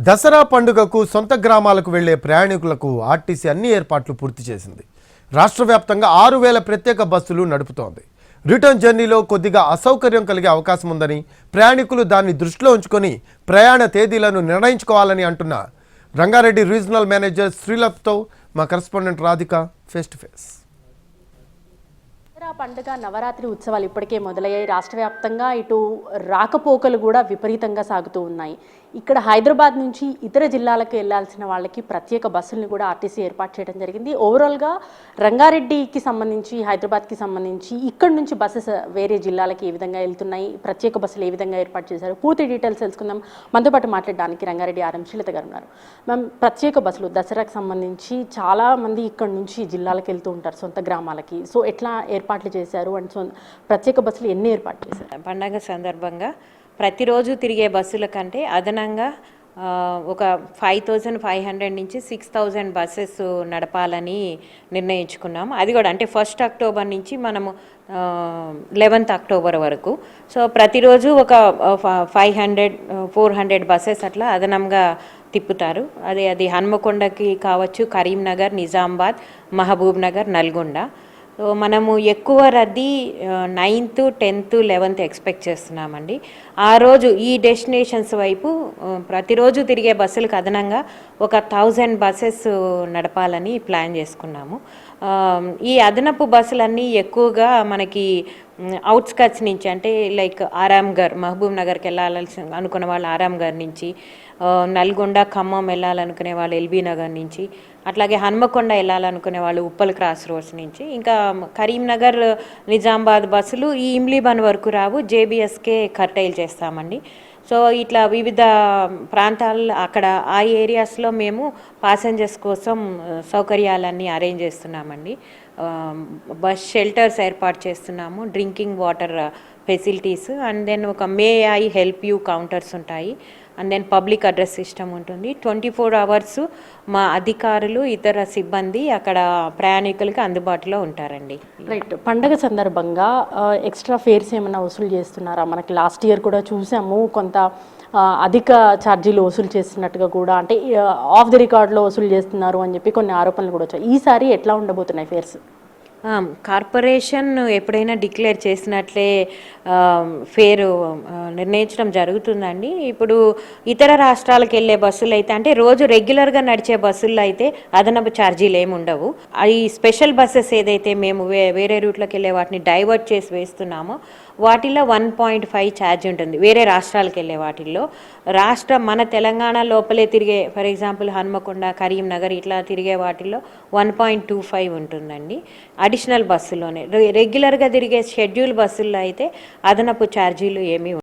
దసరా పండుగకు సొంత గ్రామాలకు వెళ్లే ప్రయాణికులకు ఆర్టీసీ అన్ని ఏర్పాట్లు పూర్తి చేసింది. రాష్ట్ర వ్యాప్తంగా 6000 ప్రత్యేక బస్సులు నడుపుతోంది. రిటర్న్ జర్నీలో కొద్దిగా అసౌకర్యం కలిగే అవకాశం ఉందని, ప్రయాణికులు దాన్ని దృష్టిలో ఉంచుకొని ప్రయాణ తేదీలను నిర్ణయించుకోవాలని అంటున్న రంగారెడ్డి రీజనల్ మేనేజర్ శ్రీలత్తో మా correspondent Radhika face to face. Dasara పండుగ నవరాత్రి ఉత్సవాలు ఇప్పటికే మొదలయ్యాయి. రాష్ట్ర వ్యాప్తంగా ఇటు రాకపోకలు కూడా విపరీతంగా సాగుతూ ఉన్నాయి. ఇక్కడ హైదరాబాద్ నుంచి ఇతర జిల్లాలకు వెళ్లాల్సిన వాళ్ళకి ప్రత్యేక బస్సులను కూడా ఆర్టీసీ ఏర్పాటు చేయడం జరిగింది. ఓవరాల్గా రంగారెడ్డికి సంబంధించి, హైదరాబాద్కి సంబంధించి ఇక్కడ నుంచి బస్సెస్ వేరే జిల్లాలకి ఏ విధంగా వెళ్తున్నాయి, ప్రత్యేక బస్సులు ఏ విధంగా ఏర్పాటు చేశారు, పూర్తి డీటెయిల్స్ తెలుసుకుందాం. మనతో పాటు మాట్లాడడానికి రంగారెడ్డి ఆర్ఎం శ్రీలత గారు ఉన్నారు. మ్యామ్, ప్రత్యేక బస్సులు దసరాకు సంబంధించి చాలామంది ఇక్కడ నుంచి జిల్లాలకు వెళ్తూ ఉంటారు, సొంత గ్రామాలకి. సో ఎట్లా ఏర్పాట్లు చేశారు అండ్ ప్రత్యేక బస్సులు ఎన్ని ఏర్పాటు చేశారు? పండగ సందర్భంగా ప్రతిరోజు తిరిగే బస్సుల కంటే అదనంగా ఒక 5500 నుంచి 6000 బస్సెస్ నడపాలని నిర్ణయించుకున్నాము. అది కూడా అంటే 1 అక్టోబర్ నుంచి మనము 11 అక్టోబర్ వరకు. సో ప్రతిరోజు ఒక 500-400 బస్సెస్ అట్లా అదనంగా తిప్పుతారు. అది హన్మకొండకి కావచ్చు, కరీంనగర్, నిజామాబాద్, మహబూబ్ నగర్, నల్గొండ. సో మనము ఎక్కువ రద్దీ 9th, 10th, 11th ఎక్స్పెక్ట్ చేస్తున్నామండి. ఆ రోజు ఈ డెస్టినేషన్స్ వైపు ప్రతిరోజు తిరిగే బస్సులకు అదనంగా ఒక 1000 బస్సెస్ నడపాలని ప్లాన్ చేసుకున్నాము. ఈ అదనపు బస్సులన్నీ ఎక్కువగా మనకి అవుట్స్కట్స్ నుంచి, అంటే లైక్ ఆరాంఘర్, మహబూబ్ నగర్కి వెళ్ళాల్సి అనుకున్న వాళ్ళు ఆరాంఘర్ నుంచి, నల్గొండ, ఖమ్మం వెళ్ళాలనుకునే వాళ్ళు ఎల్బీ నగర్ నుంచి, అట్లాగే హన్మకొండ వెళ్ళాలనుకునే వాళ్ళు ఉప్పల్ క్రాస్ రోడ్స్ నుంచి, ఇంకా కరీంనగర్, నిజామాబాద్ బస్సులు ఈ ఇమ్లీబన్ వరకు రావు, జేబీఎస్కే కర్టైల్ చేస్తామండి. సో ఇట్లా వివిధ ప్రాంతాలు అక్కడ ఆ ఏరియాస్లో మేము ప్యాసింజర్స్ కోసం సౌకర్యాలన్నీ అరేంజ్ చేస్తున్నామండి. బస్ షెల్టర్స్ ఏర్పాటు చేస్తున్నాము, drinking water facilities, and then ఒక may I help you counters ఉంటాయి, and then public address system ఉంటుంది. 24 hours మా అధికారులు, ఇతర సిబ్బంది అక్కడ ప్రయాణికులకి అందుబాటులో ఉంటారండి. రైట్. పండగ సందర్భంగా ఎక్స్ట్రా ఫేర్స్ ఏమైనా వసూలు చేస్తున్నారా? మనకి లాస్ట్ ఇయర్ కూడా చూసాము, కొంత అధిక ఛార్జీలు వసూలు చేస్తున్నట్టుగా కూడా, అంటే ఆఫ్ ది రికార్డ్లో వసూలు చేస్తున్నారు అని చెప్పి కొన్ని ఆరోపణలు కూడా వచ్చాయి. ఈసారి ఎట్లా ఉండబోతున్నాయి ఫేర్స్? కార్పొరేషన్ ఎప్పుడైనా డిక్లేర్ చేసినట్లే ఫేరు నిర్ణయించడం జరుగుతుందండి. ఇప్పుడు ఇతర రాష్ట్రాలకు వెళ్ళే బస్సులు అయితే, అంటే రోజు రెగ్యులర్గా నడిచే బస్సుల్లో అయితే అదనపు ఛార్జీలు ఏమి ఉండవు. ఈ స్పెషల్ బస్సెస్ ఏదైతే మేము వేరే రూట్లోకి వెళ్ళే వాటిని డైవర్ట్ చేసి వేస్తున్నామో వాటిల్లో 1.5 ఛార్జ్ ఉంటుంది. వేరే రాష్ట్రాలకు వెళ్ళే వాటిల్లో మన తెలంగాణ లోపలే తిరిగే, ఫర్ ఎగ్జాంపుల్ హన్మకొండ, కరీంనగర్ ఇట్లా తిరిగే వాటిల్లో 1.25 ఉంటుందండి అడిషనల్ బస్సులోనే. రెగ్యులర్గా తిరిగే షెడ్యూల్ బస్సుల్లో అయితే అదనపు ఛార్జీలు ఏమీ